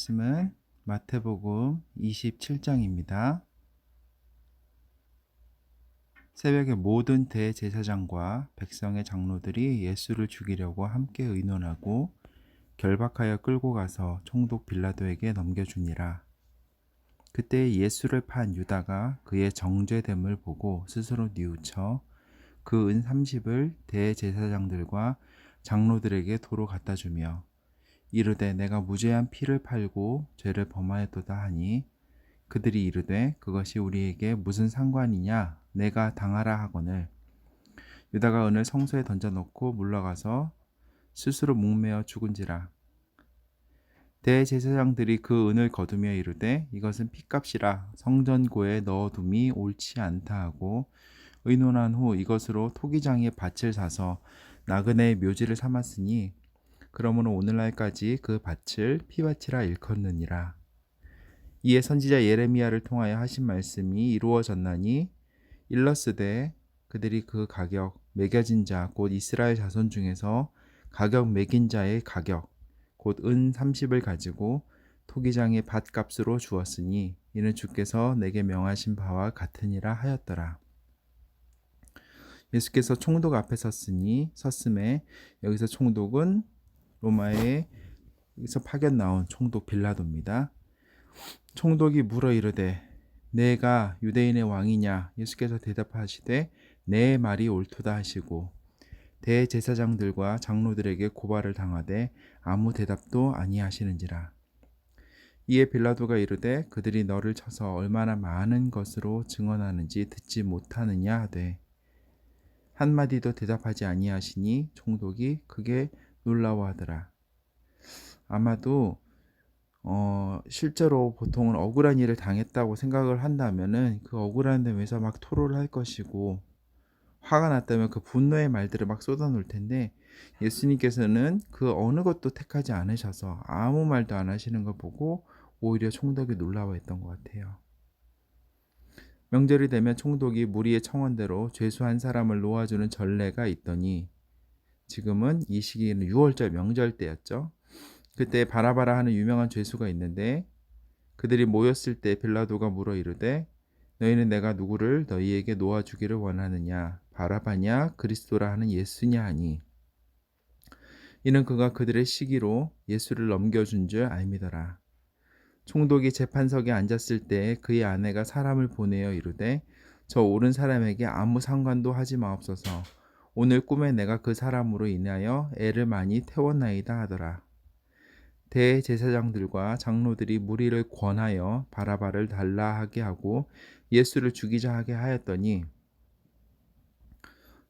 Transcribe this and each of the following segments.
말씀은 마태복음 27장입니다. 새벽에 모든 대제사장과 백성의 장로들이 예수를 죽이려고 함께 의논하고 결박하여 끌고 가서 총독 빌라도에게 넘겨주니라. 그때 예수를 판 유다가 그의 정죄됨을 보고 스스로 뉘우쳐 그 은 30을 대제사장들과 장로들에게 도로 갖다 주며 이르되 내가 무죄한 피를 팔고 죄를 범하였도다 하니 그들이 이르되 그것이 우리에게 무슨 상관이냐 내가 당하라 하거늘 유다가 은을 성소에 던져놓고 물러가서 스스로 목매어 죽은지라. 대제사장들이 그 은을 거두며 이르되 이것은 핏값이라 성전고에 넣어둠이 옳지 않다 하고 의논한 후 이것으로 토기장에 밭을 사서 나그네의 묘지를 삼았으니 그러므로 오늘날까지 그 밭을 피밭이라 일컫느니라. 이에 선지자 예레미야를 통하여 하신 말씀이 이루어졌나니 일러스되 그들이 그 가격 매겨진 자 곧 이스라엘 자손 중에서 가격 매긴 자의 가격 곧 은 30을 가지고 토기장의 밭값으로 주었으니 이는 주께서 내게 명하신 바와 같으니라 하였더라. 예수께서 총독 앞에 섰음에 여기서 총독은 로마에서 파견 나온 총독 빌라도입니다. 총독이 물어 이르되 내가 유대인의 왕이냐? 예수께서 대답하시되 내 말이 옳도다 하시고 대제사장들과 장로들에게 고발을 당하되 아무 대답도 아니하시는지라. 이에 빌라도가 이르되 그들이 너를 쳐서 얼마나 많은 것으로 증언하는지 듣지 못하느냐 하되 한마디도 대답하지 아니하시니 총독이 크게 놀라워하더라. 아마도 실제로 보통은 억울한 일을 당했다고 생각을 한다면은 그 억울한 데에서 막 토로를 할 것이고 화가 났다면 그 분노의 말들을 막 쏟아놓을 텐데 예수님께서는 그 어느 것도 택하지 않으셔서 아무 말도 안 하시는 걸 보고 오히려 총독이 놀라워했던 것 같아요. 명절이 되면 총독이 무리의 청원대로 죄수한 사람을 놓아주는 전례가 있더니 지금은 이 시기는 6월절 명절 때였죠. 그때 바라바라 하는 유명한 죄수가 있는데 그들이 모였을 때 빌라도가 물어 이르되 너희는 내가 누구를 너희에게 놓아주기를 원하느냐 바라바냐 그리스도라 하는 예수냐 하니 이는 그가 그들의 시기로 예수를 넘겨준 줄 알미더라. 총독이 재판석에 앉았을 때 그의 아내가 사람을 보내어 이르되 저 옳은 사람에게 아무 상관도 하지 마옵소서. 오늘 꿈에 내가 그 사람으로 인하여 애를 많이 태웠나이다 하더라. 대제사장들과 장로들이 무리를 권하여 바라바를 달라 하게 하고 예수를 죽이자 하게 하였더니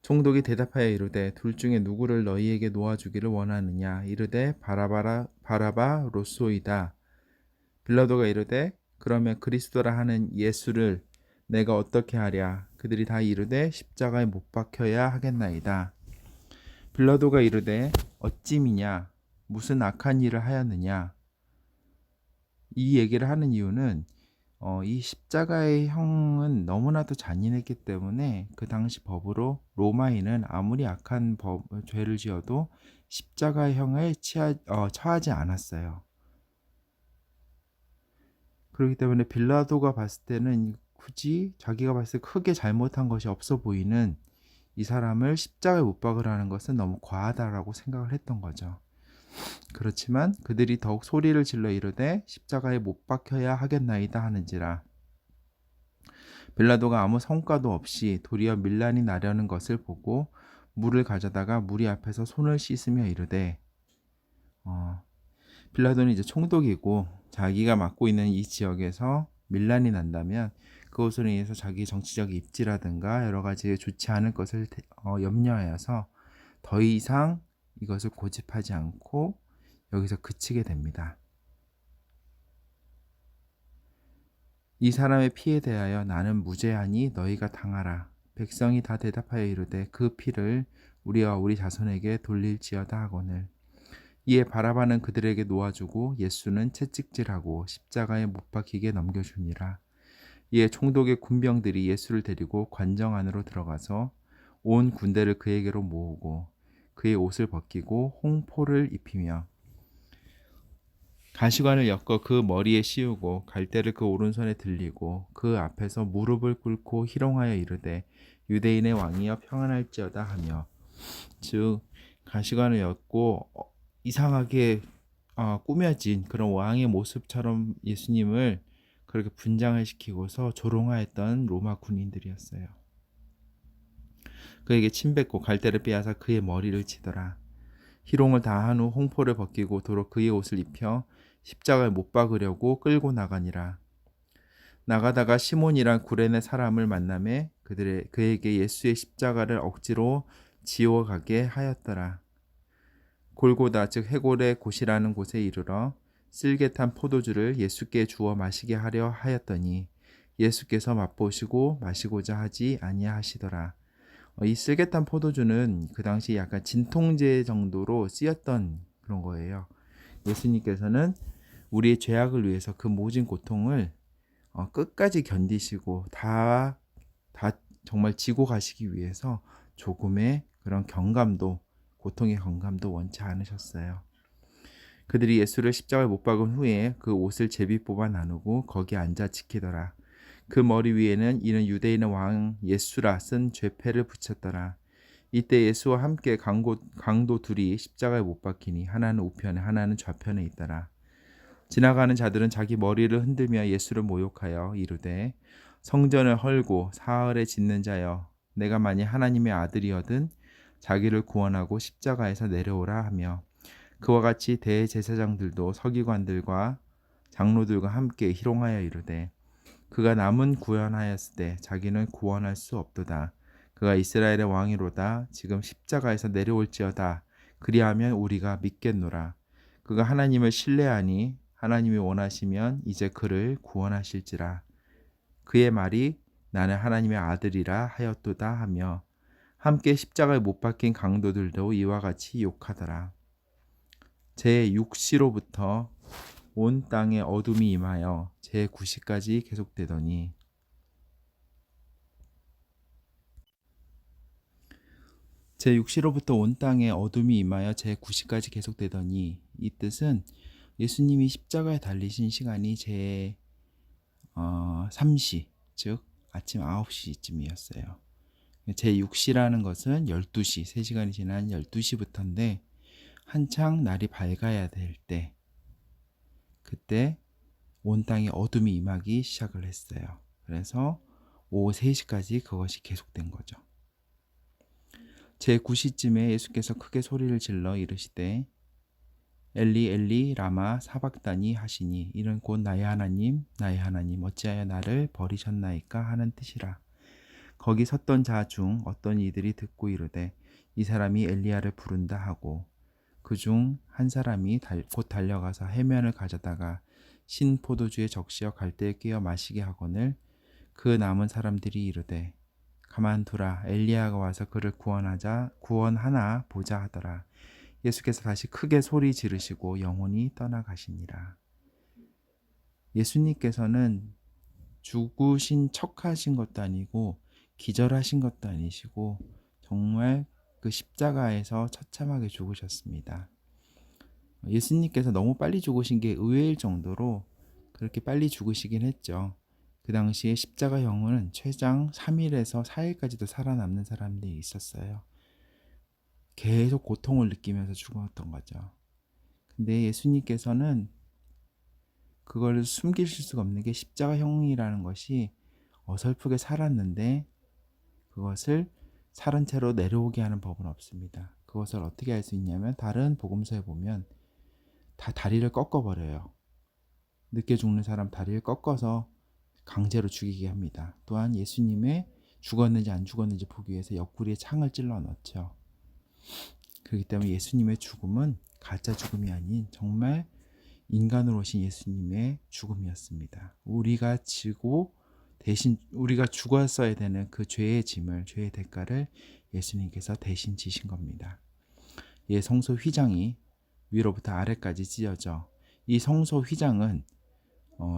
총독이 대답하여 이르되 둘 중에 누구를 너희에게 놓아주기를 원하느냐 이르되 바라바로소이다. 빌라도가 이르되 그러면 그리스도라 하는 예수를 내가 어떻게 하랴? 그들이 다 이르되 십자가에 못 박혀야 하겠나이다. 빌라도가 이르되 어찌미냐? 무슨 악한 일을 하였느냐? 이 얘기를 하는 이유는 이 십자가의 형은 너무나도 잔인했기 때문에 그 당시 법으로 로마인은 아무리 악한 죄를 지어도 십자가의 형을 처하지 않았어요. 그렇기 때문에 빌라도가 봤을 때는 굳이 자기가 봤을 때 크게 잘못한 것이 없어 보이는 이 사람을 십자가에 못 박으라는 것은 너무 과하다라고 생각을 했던 거죠. 그렇지만 그들이 더욱 소리를 질러 이르되 십자가에 못 박혀야 하겠나이다 하는지라. 빌라도가 아무 성과도 없이 도리어 밀란이 나려는 것을 보고 물을 가져다가 무리 앞에서 손을 씻으며 이르되 빌라도는 이제 총독이고 자기가 맡고 있는 이 지역에서 밀란이 난다면 그것으로 인해서 자기 정치적 입지라든가 여러 가지 좋지 않을 것을 염려하여서 더 이상 이것을 고집하지 않고 여기서 그치게 됩니다. 이 사람의 피에 대하여 나는 무죄하니 너희가 당하라. 백성이 다 대답하여 이르되 그 피를 우리와 우리 자손에게 돌릴지어다 하거늘. 이에 바라바는 그들에게 놓아주고 예수는 채찍질하고 십자가에 못 박히게 넘겨주니라. 이에 총독의 군병들이 예수를 데리고 관정 안으로 들어가서 온 군대를 그에게로 모으고 그의 옷을 벗기고 홍포를 입히며 가시관을 엮어 그 머리에 씌우고 갈대를 그 오른손에 들리고 그 앞에서 무릎을 꿇고 희롱하여 이르되 유대인의 왕이여 평안할지어다 하며, 즉 가시관을 엮고 이상하게 꾸며진 그런 왕의 모습처럼 예수님을 그렇게 분장을 시키고서 조롱하였던 로마 군인들이었어요. 그에게 침뱉고 갈대를 빼앗아 그의 머리를 치더라. 희롱을 다한 후 홍포를 벗기고 도로 그의 옷을 입혀 십자가에 못 박으려고 끌고 나가니라. 나가다가 시몬이란 구레네 사람을 만나매 그에게 예수의 십자가를 억지로 지워가게 하였더라. 골고다 즉 해골의 곳이라는 곳에 이르러 쓸개 탄 포도주를 예수께 주어 마시게 하려 하였더니 예수께서 맛보시고 마시고자 하지 아니하시더라. 이 쓸개 탄 포도주는 그 당시 약간 진통제 정도로 쓰였던 그런 거예요. 예수님께서는 우리의 죄악을 위해서 그 모진 고통을 끝까지 견디시고 다 정말 지고 가시기 위해서 조금의 그런 경감도, 고통의 경감도 원치 않으셨어요. 그들이 예수를 십자가에 못 박은 후에 그 옷을 제비 뽑아 나누고 거기 앉아 지키더라. 그 머리 위에는 이는 유대인의 왕 예수라 쓴 죄패를 붙였더라. 이때 예수와 함께 강도 둘이 십자가에 못 박히니 하나는 우편에 하나는 좌편에 있더라. 지나가는 자들은 자기 머리를 흔들며 예수를 모욕하여 이르되 성전을 헐고 사흘에 짓는 자여, 내가 만일 하나님의 아들이거든 자기를 구원하고 십자가에서 내려오라 하며, 그와 같이 대제사장들도 서기관들과 장로들과 함께 희롱하여 이르되 그가 남은 구원하였을 때 자기는 구원할 수 없도다. 그가 이스라엘의 왕이로다. 지금 십자가에서 내려올지어다. 그리하면 우리가 믿겠노라. 그가 하나님을 신뢰하니 하나님이 원하시면 이제 그를 구원하실지라. 그의 말이 나는 하나님의 아들이라 하였도다 하며, 함께 십자가에 못 박힌 강도들도 이와 같이 욕하더라. 제6시로부터 온 땅에 어둠이 임하여 제9시까지 계속되더니, 제6시로부터 온 땅에 어둠이 임하여 제9시까지 계속되더니, 이 뜻은 예수님이 십자가에 달리신 시간이 제3시, 즉 아침 9시쯤이었어요. 제6시라는 것은 12시, 3시간이 지난 12시부터인데 한창 날이 밝아야 될 때, 그때 온 땅에 어둠이 임하기 시작을 했어요. 그래서 오후 3시까지 그것이 계속된 거죠. 제9시쯤에 예수께서 크게 소리를 질러 이르시되 엘리 엘리 라마 사박다니 하시니, 이는 곧 나의 하나님 어찌하여 나를 버리셨나이까 하는 뜻이라. 거기 섰던 자 중 어떤 이들이 듣고 이르되 이 사람이 엘리야를 부른다 하고, 그 중 한 사람이 곧 달려가서 해면을 가져다가 신 포도주에 적시어 갈대에 끼어 마시게 하거늘, 그 남은 사람들이 이르되 가만두라, 엘리야가 와서 그를 구원하나 보자 하더라. 예수께서 다시 크게 소리 지르시고 영혼이 떠나가시니라. 예수님께서는 죽으신 척하신 것도 아니고 기절하신 것도 아니시고 정말 그 십자가에서 처참하게 죽으셨습니다. 예수님께서 너무 빨리 죽으신 게 의외일 정도로 그렇게 빨리 죽으시긴 했죠. 그 당시에 십자가형은 최장 3일에서 4일까지도 살아남는 사람들이 있었어요. 계속 고통을 느끼면서 죽었던 거죠. 근데 예수님께서는 그걸 숨기실 수가 없는 게, 십자가형이라는 것이 어설프게 살았는데 그것을 살은 채로 내려오게 하는 법은 없습니다. 그것을 어떻게 할 수 있냐면, 다른 복음서에 보면 다 다리를 꺾어버려요. 늦게 죽는 사람 다리를 꺾어서 강제로 죽이게 합니다. 또한 예수님의 죽었는지 안 죽었는지 보기 위해서 옆구리에 창을 찔러 넣죠. 그렇기 때문에 예수님의 죽음은 가짜 죽음이 아닌 정말 인간으로 오신 예수님의 죽음이었습니다. 우리가 지고 대신 우리가 죽었어야 되는 그 죄의 짐을, 죄의 대가를 예수님께서 대신 지신 겁니다. 예, 성소 휘장이 위로부터 아래까지 찢어져, 이 성소 휘장은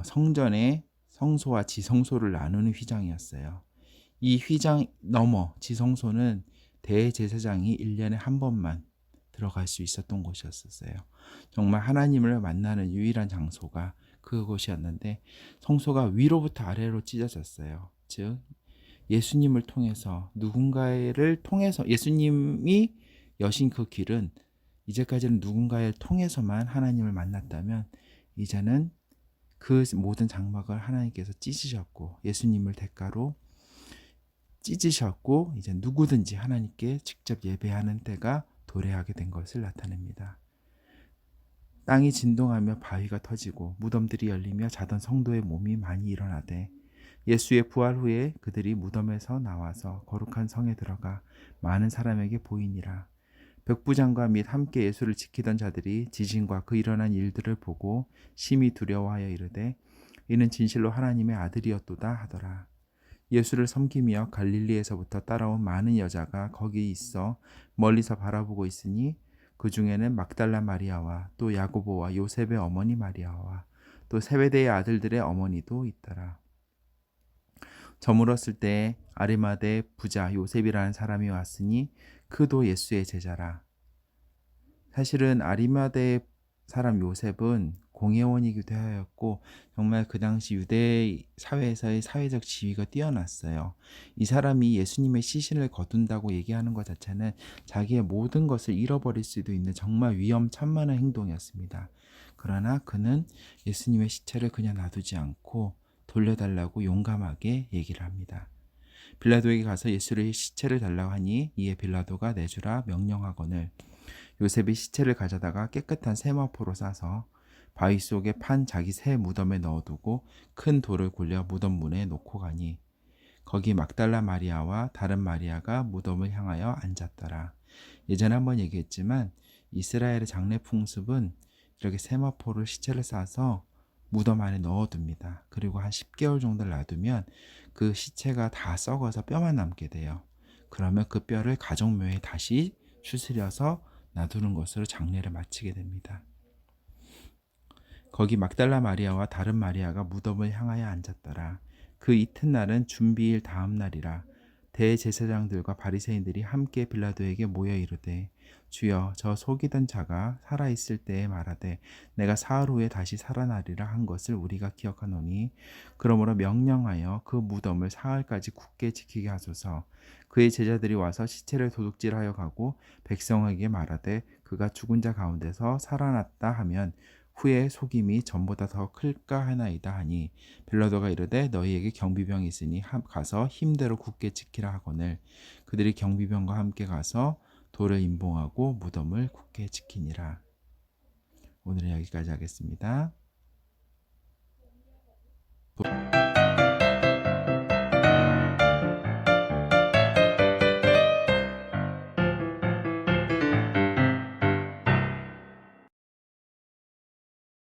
성전의 성소와 지성소를 나누는 휘장이었어요. 이 휘장 넘어 지성소는 대제사장이 1년에 한 번만 들어갈 수 있었던 곳이었어요. 정말 하나님을 만나는 유일한 장소가 그곳이었는데 성소가 위로부터 아래로 찢어졌어요. 즉 예수님을 통해서 누군가를 통해서 예수님이 여신 그 길은 이제까지는 누군가를 통해서만 하나님을 만났다면 이제는 그 모든 장막을 하나님께서 찢으셨고 예수님을 대가로 찢으셨고 이제 누구든지 하나님께 직접 예배하는 때가 도래하게 된 것을 나타냅니다. 땅이 진동하며 바위가 터지고 무덤들이 열리며 자던 성도의 몸이 많이 일어나되 예수의 부활 후에 그들이 무덤에서 나와서 거룩한 성에 들어가 많은 사람에게 보이니라. 백부장과 및 함께 예수를 지키던 자들이 지진과 그 일어난 일들을 보고 심히 두려워하여 이르되 이는 진실로 하나님의 아들이었도다 하더라. 예수를 섬기며 갈릴리에서부터 따라온 많은 여자가 거기 있어 멀리서 바라보고 있으니 그 중에는 막달라 마리아와 또 야고보와 요셉의 어머니 마리아와 또 세베대의 아들들의 어머니도 있더라. 저물었을 때 아리마대 부자 요셉이라는 사람이 왔으니 그도 예수의 제자라. 사실은 아리마대 사람 요셉은 공회원이기도 하였고 정말 그 당시 유대 사회에서의 사회적 지위가 뛰어났어요. 이 사람이 예수님의 시신을 거둔다고 얘기하는 것 자체는 자기의 모든 것을 잃어버릴 수도 있는 정말 위험천만한 행동이었습니다. 그러나 그는 예수님의 시체를 그냥 놔두지 않고 돌려달라고 용감하게 얘기를 합니다. 빌라도에게 가서 예수의 시체를 달라고 하니 이에 빌라도가 내주라 명령하거늘 요셉이 시체를 가져다가 깨끗한 세마포로 싸서 바위 속에 판 자기 새 무덤에 넣어두고 큰 돌을 굴려 무덤 문에 놓고 가니 거기 막달라 마리아와 다른 마리아가 무덤을 향하여 앉았더라. 예전에 한번 얘기했지만 이스라엘의 장례 풍습은 이렇게 세마포를 시체를 싸서 무덤 안에 넣어둡니다. 그리고 한 10개월 정도를 놔두면 그 시체가 다 썩어서 뼈만 남게 돼요. 그러면 그 뼈를 가족묘에 다시 추스려서 놔두는 것으로 장례를 마치게 됩니다. 거기 막달라 마리아와 다른 마리아가 무덤을 향하여 앉았더라. 그 이튿날은 준비일 다음 날이라. 대제사장들과 바리새인들이 함께 빌라도에게 모여 이르되 주여 저 속이던 자가 살아있을 때에 말하되 내가 사흘 후에 다시 살아나리라 한 것을 우리가 기억하노니 그러므로 명령하여 그 무덤을 사흘까지 굳게 지키게 하소서. 그의 제자들이 와서 시체를 도둑질하여 가고 백성에게 말하되 그가 죽은 자 가운데서 살아났다 하면 후에 속임이 전보다 더 클까 하나이다 하니 빌라도가 이르되 너희에게 경비병이 있으니 가서 힘대로 굳게 지키라 하거늘 그들이 경비병과 함께 가서 돌을 임봉하고 무덤을 굳게 지키니라. 오늘은 여기까지 하겠습니다.